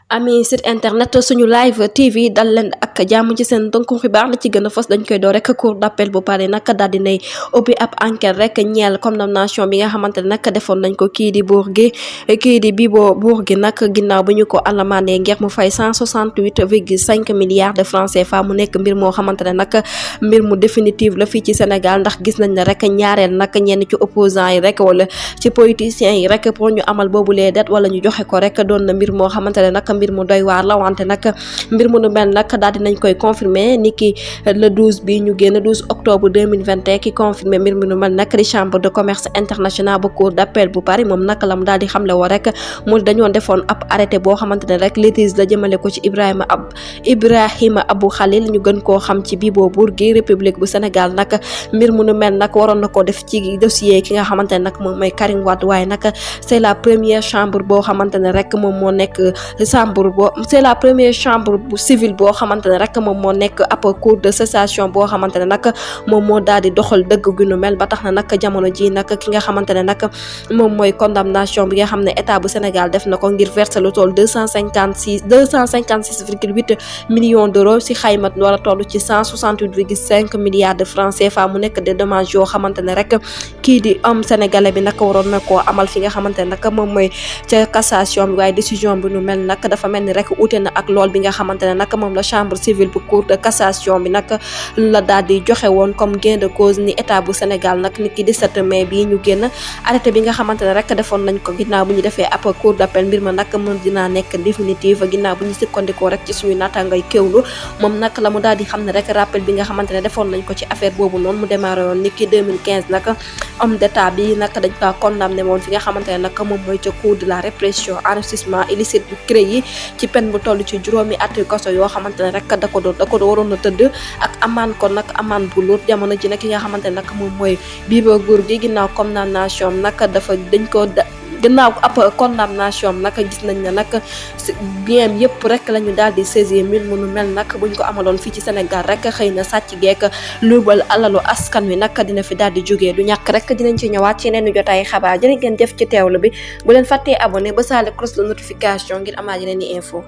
ami site internet suñu live TV dal leen ak jàmm ci seen tënku xibaar la ci gën a fës dañ koy door rek cour d'appel bu Paris nag daal di nay ubbi ab enquête rek ñeel condamnation bi nga xamante ne nag defoon nañ ko kii di Bibo Bourgui nag ginnaaw bu ñu ko alamanee ngir mu fay 168,5 milliards de francs CFA mu nekk mbir moo xamante ne nag mbir mu définitive la fii ci Sénégal ndax gis nañ ne rek ñaareel nag ñenn ci opposants yi rek wala ci politiciens yi rek pour ñu amal boobu lee det wala ñu joxe ko rek doon na mbir moo xamante ne nag mbir mu doy waar la wante nag mbir mu nu mel nag daal dinañ koy confirmer ni ki le 12 bi ñu génn 12 octobre 2021 ki confirmer mbir mu nu mel nag di chambre de commerce international bu cour d'appel bu Paris moom nag la mu daal di xamle woo rek mu dañoo defoon ab arrêté boo xamante ne rek litige la jëmale ko ci Ibrahima Abou Khalil ñu gën koo xam ci Bibo Bourgui république bu Sénégal nag mbir mu nu mel nag waroon na ko def ci dossier ki nga xamante ne nag moom mooy Karim Wade waaye nag c'est la première chambre boo xamante ne rek moom moo nekk c'est la première chambre bu civile boo xamante ne rek moom moo nekk ab cour de cassation boo xamante ne nag moom moo daal di doxal dëgg gu nu mel ba tax na nag jamono ji nag ki nga xamante ne nag moom mooy condamnation bi nga xam ne état bu Sénégal def na ko ngir verser lu toll 256,8 millions d'euros si xaymat war a toll ci 168,5 milliards de francs CFA mu nekk des dommages yoo xamante ne rek kii di am sénégalais bi nag waroon na koo amal fi nga xamante ne nag moom mooy ca cassation bi waaye décision bi nu mel nag dafa mel ni rek ute na ak lool bi nga xamante ne nag moom la chambre civile bu cour de cassation bi nag la daal di joxe woon comme gain de cause ni état bu Sénégal nag ni ki 17 mai bii ñu génn arrêté bi nga xamante ne rek defoon nañ ko ginnaaw bu ñu defee ab cour d'appel mbir ma nag mën dinaa nekk définitive ginnaaw bu ñu sukkandikoo rek ci suñu naataangay kéwlu moom nag la mu daal di xam ne rek rappel bi nga xamante ne defoon nañ ko ci affaire boobu noonu mu démarré woon ni ki 2015 nag homme d'état bi nag dañ ko condamné woon fi nga xamante ne nag moom mooy ca cour de la répression enrichissement illicite bu CREI ci peine bu toll ci juróomi at kaso yoo xamante ne rek da ko waroon a tëdd ak amaan ko nag amaan bu luut jamono ji nag ki nga xamante ne nag moom mooy Bibo Bourgui ginnaaw condamnation nag gannaaw ab condamnation nag gis nañ ne nag bien yëpp rek la ñu daal di saisir mbir mu nu mel nag buñ ko amaloon fii ci Sénégal rek xëy na sàcc geek luubal alalu askan wi nag dina fi daal di jógee du ñàkk rek dinañ ci ñëwaat ci yeneen jotaay xabaar jërë ngeen def ci teewlu bi bu leen fàttee abonné ba saale cloche de notification ngir amaat yeneen i info